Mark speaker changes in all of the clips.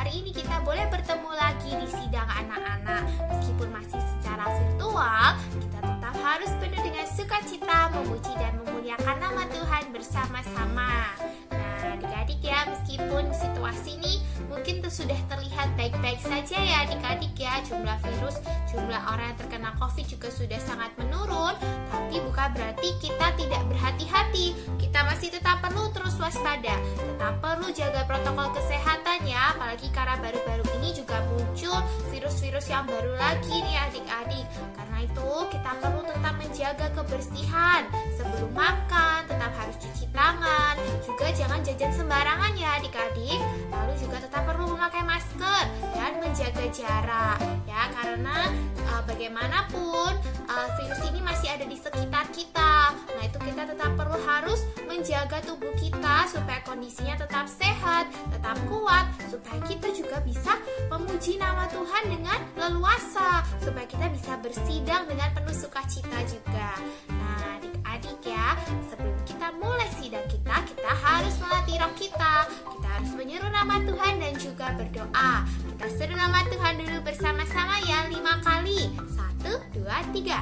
Speaker 1: hari ini kita boleh bertemu lagi di sidang anak-anak. Meskipun masih secara virtual, kita tetap harus penuh dengan sukacita, memuji dan memuliakan nama Tuhan bersama-sama. Nah, adik-adik ya, meskipun situasi ini mungkin sudah terlihat baik-baik saja ya adik-adik ya, jumlah virus, jumlah orang yang terkena COVID juga sudah sangat menurun, tapi bukan berarti kita tidak berhati-hati. Kita masih tetap perlu terus waspada, tetap perlu jaga protokol kesehatan ya, apalagi karena baru-baru ini juga muncul virus-virus yang baru lagi nih adik-adik. Karena itu kita perlu tetap menjaga kebersihan, sebelum makan tetap harus cuci tangan, juga jangan jajan sembarangan ya adik-adik. Lalu juga tetap perlu memakai masker dan menjaga jarak ya, karena bagaimanapun virus ini masih ada di sekitar kita. Nah, itu kita tetap perlu harus menjaga tubuh kita supaya kondisinya tetap sehat, tetap kuat, supaya kita juga bisa memuji nama Tuhan dengan leluasa, supaya kita bisa bersidang dengan penuh sukacita juga. Nah, adik-adik ya, sebelum kita mulai sidang kita harus melatih roh kita. Kita harus menyeru nama Tuhan dan juga berdoa. Kita seru nama Tuhan dulu bersama-sama ya 5 kali. 1, 2, 3.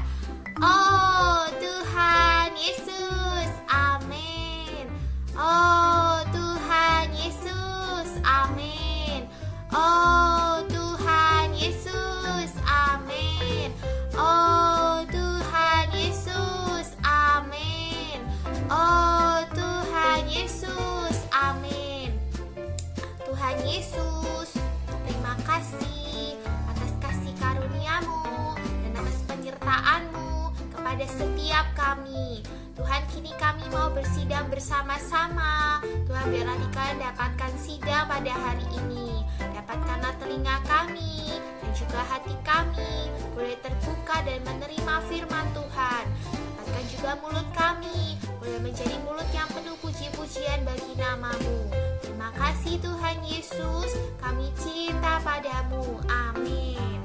Speaker 1: Oh Tuhan Yesus, amin. Oh Tuhan Yesus, amin. Oh Tuhan Yesus, amin. Oh Tuhan Yesus, amin. Oh Tuhan Yesus, amin. Tuhan Yesus, terima kasih atas kasih karuniamu dan atas penyertaan-Mu kepada setiap kami. Tuhan, kini kami mau bersidang bersama-sama. Tuhan, biarlah kami dapatkan sidang pada hari ini. Dapatkanlah telinga kami dan juga hati kami boleh terbuka dan menerima firman Tuhan. Dapatkan juga mulut kami boleh menjadi mulut yang penuh puji-pujian bagi nama-Mu. Terima kasih Tuhan Yesus, kami cinta padamu. Amin.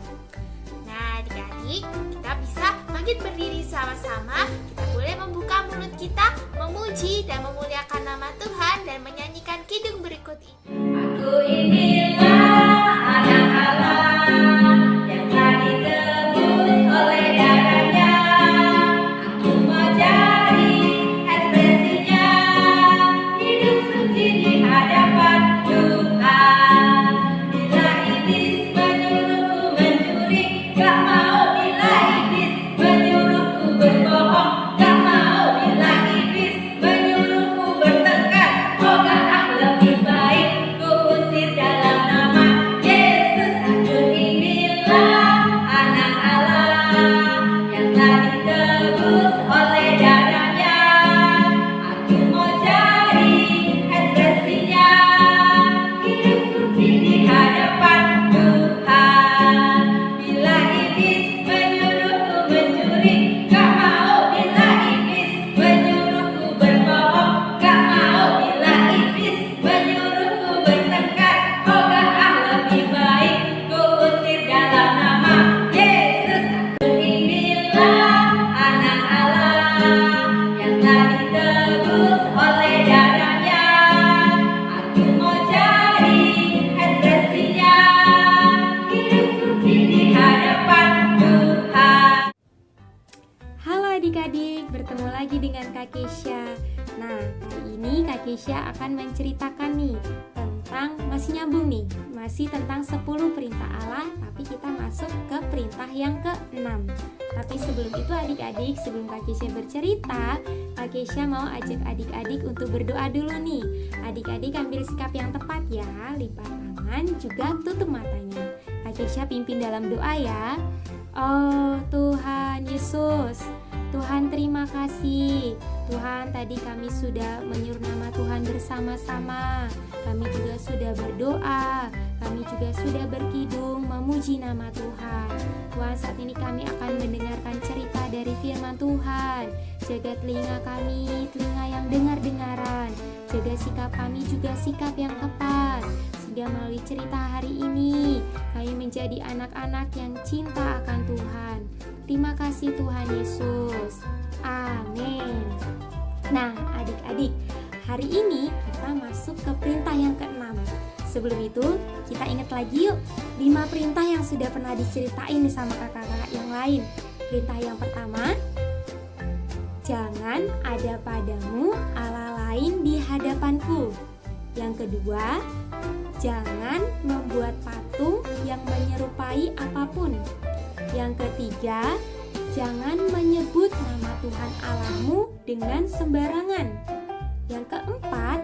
Speaker 1: Nah, adik-adik, kita bisa bangkit berdiri sama-sama. Kita boleh membuka mulut kita, memuji dan memuliakan nama Tuhan dan menyanyikan kidung berikut ini.
Speaker 2: Aku inilah anak Allah yang telah ditebus oleh darahnya. Aku mau jadi ekspresinya, hidup suci di hadapan Tuhan. Bila iblis menyuruhku mencuri, gak mau. Bila iblis menyuruhku berbohong, gak mau. Bila iblis menyuruhku bertengkar, oh gak, lebih baik ku usir dalam nama Yesus. Aku inilah anak Allah yang telah ditebus oleh darahnya. Aku mau jadi ekspresinya, hidup suci di hadapan Tuhan. Bila iblis menyuruhku mencuri, gak mau. Bila iblis menyuruhku berbohong, gak mau. Bila iblis menyuruhku bertengkar, oh gak, lebih baik ku usir dalam nama Yesus. Aku inilah anak Allah yang telah ditebus oleh darahnya. Aku mau jadi ekspresinya, hidup suci di hadapan Tuhan.
Speaker 3: Halo adik-adik, bertemu lagi dengan Kak Kesha. Nah, kali ini Kak Kesha akan menceritakan nih tentang, masih nyambung nih, masih tentang 10 perintah Allah, tapi kita masuk ke perintah yang ke-6. Tapi sebelum itu adik-adik, sebelum Kak Kesha bercerita, Kak Kesha mau ajak adik-adik untuk berdoa dulu nih. Adik-adik ambil sikap yang tepat ya, lipat tangan, juga tutup matanya. Kak Kesha pimpin dalam doa ya. Oh Tuhan Yesus, Tuhan terima kasih. Tuhan, tadi kami sudah menyuruh nama Tuhan bersama-sama. Kami juga sudah berdoa. Kami juga sudah berkidung memuji nama Tuhan. Tuhan, saat ini kami akan mendengarkan cerita dari firman Tuhan. Jaga telinga kami, telinga yang dengar-dengaran. Jaga sikap kami juga sikap yang tepat. Sehingga melalui cerita hari ini, kami menjadi anak-anak yang cinta akan Tuhan. Terima kasih Tuhan Yesus. Amin. Nah, adik-adik, hari ini kita masuk ke perintah yang ke-6. sebelum itu kita ingat lagi yuk 5 perintah yang sudah pernah diceritain nih sama kakak-kakak yang lain. Perintah yang pertama, jangan ada padamu Allah lain di hadapanku. Yang kedua, jangan membuat patung yang menyerupai apapun. Yang ketiga, jangan menyebut nama Tuhan Allahmu dengan sembarangan. Yang keempat,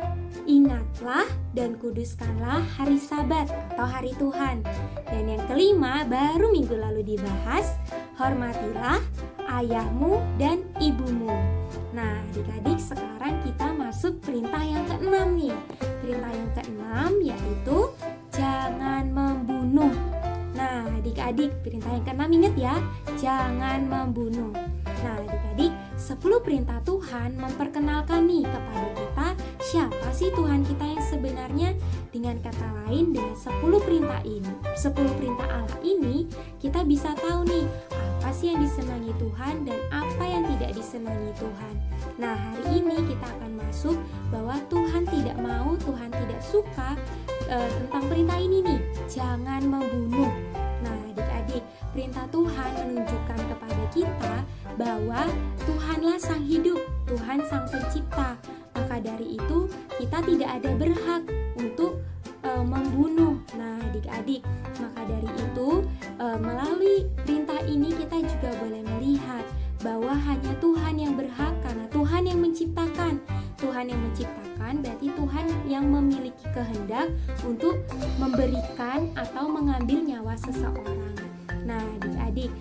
Speaker 3: ingatlah dan kuduskanlah hari Sabat atau hari Tuhan. Dan yang kelima, baru minggu lalu dibahas, hormatilah ayahmu dan ibumu. Nah, adik-adik, sekarang kita masuk perintah yang keenam nih. Perintah yang keenam yaitu jangan membunuh. Nah, adik-adik, perintah yang keenam ingat ya, jangan membunuh. Nah, adik-adik, 10 perintah Tuhan memperkenalkan nih kepada kita siapa sih Tuhan kita yang sebenarnya. Dengan kata lain, dengan 10 perintah ini, 10 perintah Allah ini, kita bisa tahu nih apa sih yang disenangi Tuhan dan apa yang tidak disenangi Tuhan. Nah, hari ini kita akan masuk bahwa Tuhan tidak mau, Tuhan tidak suka tentang perintah ini nih, jangan membunuh. Nah, adik-adik, perintah Tuhan menunjukkan kepada kita bahwa Tuhanlah sang hidup, Tuhan sang pencipta. Maka dari itu kita tidak ada berhak untuk membunuh. Nah, adik-adik, maka dari itu melalui perintah ini kita juga boleh melihat bahwa hanya Tuhan yang berhak karena Tuhan yang menciptakan. Tuhan yang menciptakan berarti Tuhan yang memiliki kehendak untuk memberikan atau mengambil nyawa seseorang. Nah, adik-adik,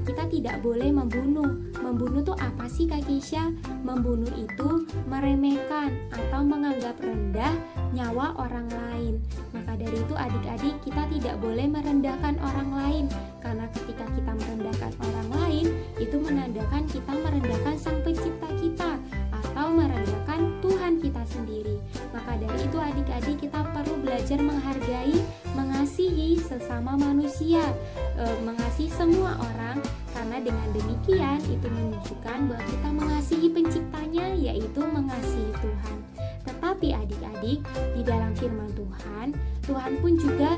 Speaker 3: kita tidak boleh membunuh. Membunuh itu apa sih Kak Keisha? Membunuh itu meremehkan atau menganggap rendah nyawa orang lain. Maka dari itu adik-adik, kita tidak boleh merendahkan orang lain. Karena ketika kita merendahkan orang lain, itu menandakan kita merendahkan sang pencipta kita atau merendahkan Tuhan kita sendiri. Maka dari itu adik-adik, kita perlu belajar menghargai, mengasihi sesama manusia, mengasihi semua orang, karena dengan demikian itu menunjukkan bahwa kita mengasihi penciptanya, yaitu mengasihi Tuhan. Tetapi adik-adik, di dalam firman Tuhan, Tuhan pun juga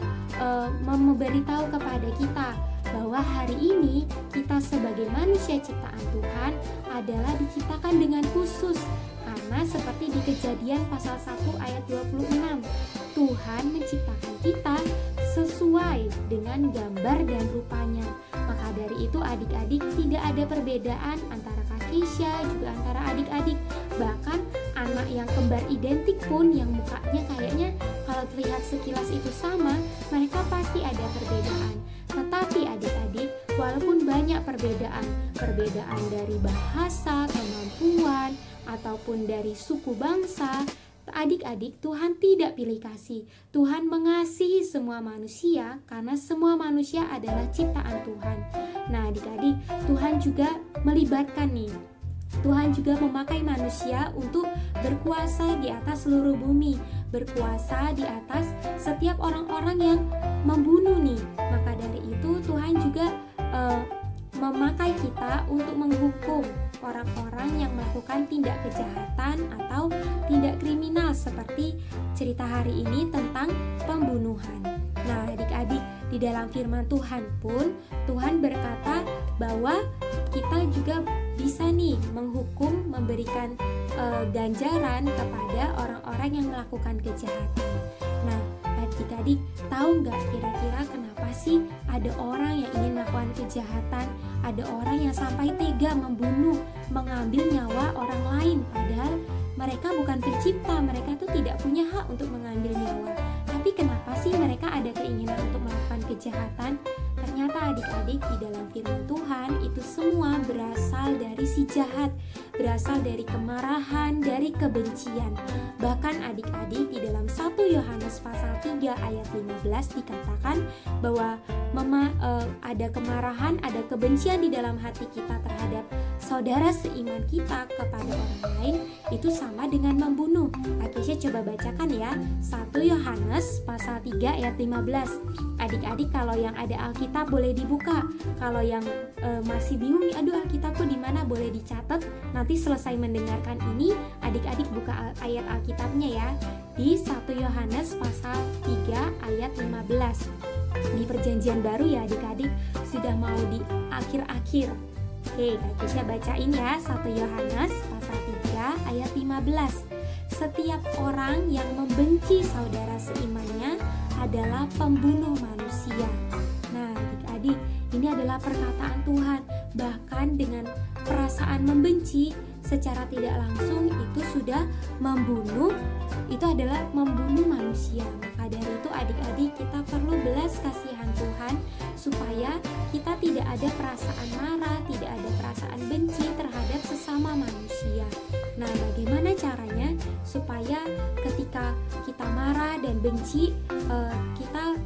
Speaker 3: memberitahu kepada kita bahwa hari ini kita sebagai manusia ciptaan Tuhan adalah diciptakan dengan khusus. Karena seperti di Kejadian pasal 1 ayat 26, Tuhan menciptakan kita sesuai dengan gambar dan rupanya. Maka dari itu adik-adik, tidak ada perbedaan antara Kak Keisha juga antara adik-adik. Bahkan anak yang kembar identik pun yang mukanya kayaknya kalau terlihat sekilas itu sama, mereka pasti ada perbedaan. Tetapi adik-adik, walaupun banyak perbedaan dari bahasa, kemampuan, ataupun dari suku bangsa, adik-adik, Tuhan tidak pilih kasih. Tuhan mengasihi semua manusia karena semua manusia adalah ciptaan Tuhan. Nah, adik-adik, Tuhan juga melibatkan nih. Tuhan juga memakai manusia untuk berkuasa di atas seluruh bumi, berkuasa di atas setiap orang-orang yang membunuh nih. Maka dari itu Tuhan juga memakai kita untuk menghukum orang-orang yang melakukan tindak kejahatan atau tindak kriminal seperti cerita hari ini tentang pembunuhan. Nah, adik-adik, di dalam firman Tuhan pun Tuhan berkata bahwa kita juga bisa nih menghukum, memberikan ganjaran kepada orang-orang yang melakukan kejahatan. Nah, adik-adik, tahu nggak kira-kira kenapa sih ada orang yang ingin melakukan kejahatan, ada orang yang sampai tega membunuh, mengambil nyawa orang lain, padahal mereka bukan pencipta, mereka tuh tidak punya hak untuk mengambil nyawa. Tapi kenapa sih mereka ada keinginan untuk melakukan kejahatan? Ternyata adik-adik, di dalam firman Tuhan itu semua berasal dari si jahat, berasal dari kemarahan, dari kebencian. Bahkan adik-adik, di dalam 1 Yohanes pasal 3 ayat 15 dikatakan bahwa ada kemarahan, ada kebencian di dalam hati kita terhadap saudara seiman kita kepada orang lain, itu sama dengan membunuh. Akisha coba bacakan ya, 1 Yohanes pasal 3 ayat 15. Adik-adik, kalau yang ada Alkitab boleh dibuka. Kalau yang masih bingung nih, aduh Alkitabku di mana, boleh dicatat. Nanti nanti selesai mendengarkan ini, adik-adik buka ayat Alkitabnya ya, di 1 Yohanes pasal 3 ayat 15. Di perjanjian baru ya adik-adik, sudah mau di akhir-akhir. Oke, Kak Kesha bacain ya, 1 Yohanes pasal 3 ayat 15. Setiap orang yang membenci saudara seimannya adalah pembunuh manusia. Nah, adik-adik, ini adalah perkataan Tuhan. Bahkan dengan perasaan membenci secara tidak langsung itu sudah membunuh, itu adalah membunuh manusia. Maka dari itu adik-adik, kita perlu belas kasihan Tuhan supaya kita tidak ada perasaan marah, tidak ada perasaan benci terhadap sesama manusia. Nah, bagaimana caranya supaya ketika kita marah dan benci, kita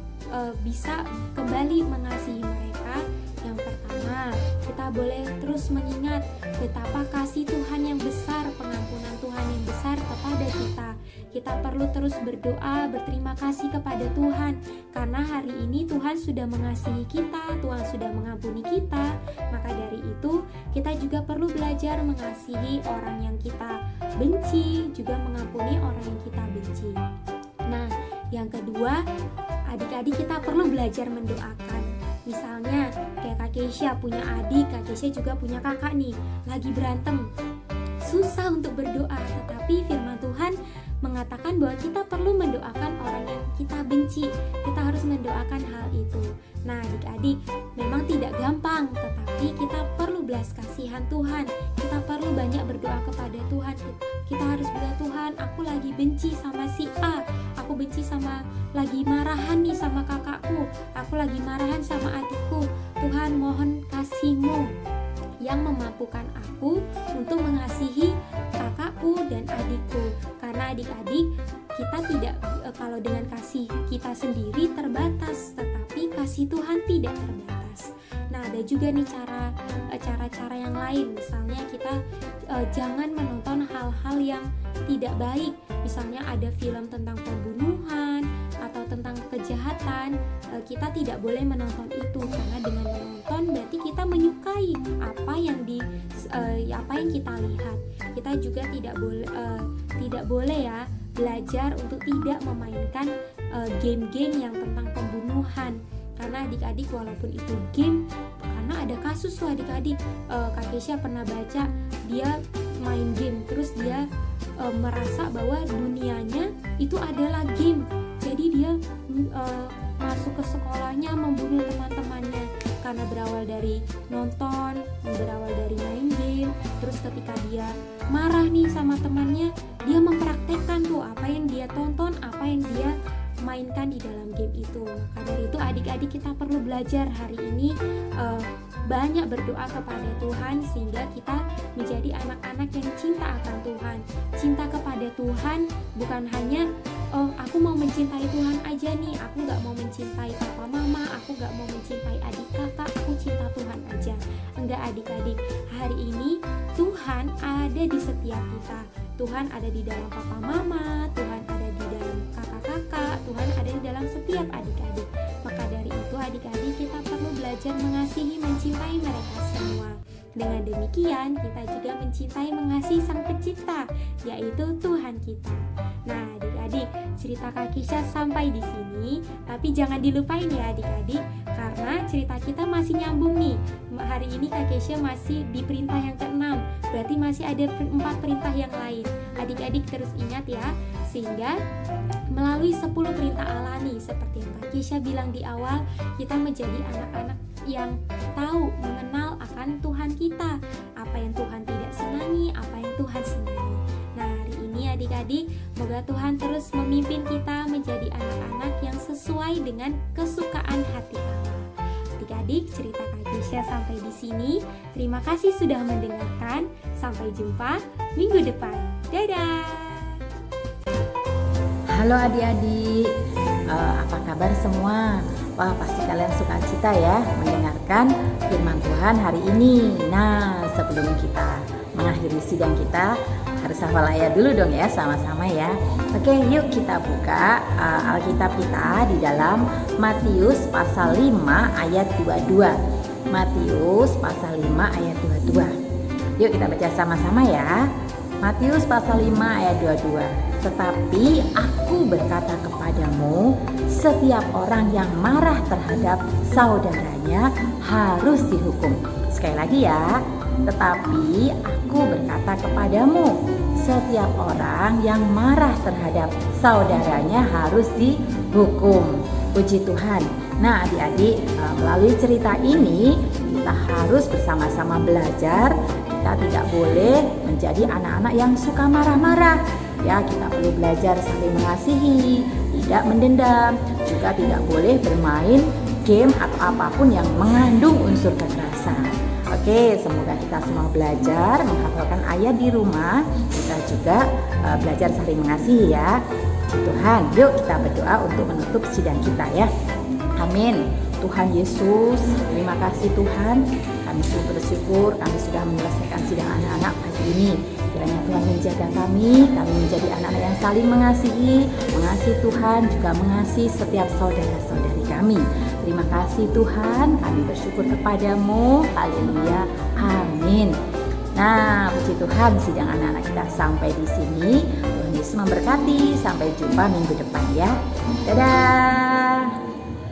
Speaker 3: bisa kembali mengasihi mereka? Yang pertama, kita boleh terus mengingat betapa kasih Tuhan yang besar, pengampunan Tuhan yang besar kepada kita. Kita perlu terus berdoa, berterima kasih kepada Tuhan, karena hari ini Tuhan sudah mengasihi kita, Tuhan sudah mengampuni kita. Maka dari itu, kita juga perlu belajar mengasihi orang yang kita benci, juga mengampuni orang yang kita benci. Nah, yang kedua, adik-adik kita perlu belajar mendoakan. Misalnya kayak Kak Kesha punya adik, Kak Kesha juga punya kakak nih, lagi berantem. Susah untuk berdoa, tetapi firman Tuhan mengatakan bahwa kita perlu mendoakan orang yang kita benci. Kita harus mendoakan hal itu. Nah, adik-adik, memang tidak gampang, tetapi kita perlu belas kasihan Tuhan. Kita perlu banyak berdoa kepada Tuhan. Kita harus bilang, Tuhan, aku lagi benci sama si A, aku benci sama, lagi marahan nih sama kakakku, aku lagi marahan sama adikku. Tuhan, mohon kasih-Mu yang memampukan aku untuk mengasihi kakakku dan adikku. Karena adik-adik, kita tidak, kalau dengan kasih kita sendiri terbatas, tetapi kasih Tuhan tidak terbatas. Nah, ada juga nih cara-cara yang lain. Misalnya kita jangan menonton hal-hal yang tidak baik. Misalnya ada film tentang pembunuhan atau tentang kejahatan, kita tidak boleh menonton itu, karena dengan menonton berarti kita menyukai apa yang kita lihat. Kita juga tidak boleh ya belajar untuk tidak memainkan game-game yang tentang pembunuhan. Karena adik-adik, walaupun itu game, karena ada kasus tuh adik-adik, Kak Kesha pernah baca, dia main game terus dia merasa bahwa dunianya itu adalah game. Jadi dia masuk ke sekolahnya membunuh teman-temannya karena berawal dari nonton, berawal dari main game. Terus ketika dia marah nih sama temannya, dia mempraktekkan tuh apa yang dia tonton, apa yang dia mainkan di dalam game itu. Maka dari itu adik-adik, kita perlu belajar hari ini banyak berdoa kepada Tuhan, sehingga kita menjadi anak-anak yang cinta akan Tuhan. Cinta kepada Tuhan bukan hanya aku mau mencintai Tuhan aja nih, aku gak mau mencintai papa mama, aku gak mau mencintai adik kakak, aku cinta Tuhan aja. Enggak adik-adik, hari ini Tuhan ada di setiap kita. Tuhan ada di dalam papa mama, Tuhan ada di dalam kakak-kakak, Tuhan ada di dalam setiap adik-adik. Maka dari itu adik-adik, kita perlu belajar mengasihi, mencintai mereka semua. Dengan demikian, kita juga mencintai, mengasihi Sang Pencipta, yaitu Tuhan kita. Nah, adik-adik, cerita Kak Kesha sampai di sini, tapi jangan dilupain ya adik-adik, karena cerita kita masih nyambung nih. Hari ini Kak Kesha masih di perintah yang ke-6, berarti masih ada 4 perintah yang lain. Adik-adik terus ingat ya, sehingga melalui 10 perintah Allah nih, seperti yang Kak Kesha bilang di awal, kita menjadi anak-anak yang tahu, mengenal akan Tuhan kita, apa yang Tuhan tidak senangi, apa yang Tuhan senangi. Nah, hari ini adik-adik, semoga Tuhan terus memimpin kita menjadi anak-anak yang sesuai dengan kesukaan hati Allah. Adik-adik, cerita Kak Kesha sampai di sini. Terima kasih sudah mendengarkan. Sampai jumpa minggu depan. Dadah.
Speaker 4: Halo adik-adik, apa kabar semua? Wah, pasti kalian suka cita ya mendengarkan firman Tuhan hari ini. Nah, sebelum kita mengakhiri sidang kita, harus hafal ayat dulu dong ya, sama-sama ya. Oke, yuk kita buka Alkitab kita di dalam Matius pasal 5 ayat 22. Matius pasal 5 ayat 22. Yuk kita baca sama-sama ya. Matius pasal 5 ayat 22. Tetapi aku berkata kepadamu, setiap orang yang marah terhadap saudaranya harus dihukum. Sekali lagi ya. Tetapi aku berkata kepadamu, setiap orang yang marah terhadap saudaranya harus dihukum. Puji Tuhan. Nah, adik-adik, melalui cerita ini kita harus bersama-sama belajar. Kita tidak boleh menjadi anak-anak yang suka marah-marah. Ya, kita perlu belajar saling mengasihi, tidak mendendam, juga tidak boleh bermain game atau apapun yang mengandung unsur kekerasan. Oke, semoga kita semua belajar menghafalkan ayat di rumah. Kita juga belajar saling mengasihi ya. Puji Tuhan. Yuk kita berdoa untuk menutup sidang kita ya. Amin. Tuhan Yesus, terima kasih Tuhan. Kami sungguh bersyukur kami sudah menyelesaikan sidang anak-anak pagi ini. Kiranya Tuhan menjaga kami menjadi anak-anak yang saling mengasihi Tuhan, juga mengasihi setiap saudara-saudari kami. Terima kasih Tuhan, kami bersyukur kepadamu. Haleluya. Amin. Nah, puji Tuhan, sidang anak-anak kita sampai di sini. Tuhan Yesus memberkati. Sampai jumpa minggu depan ya. Dadah.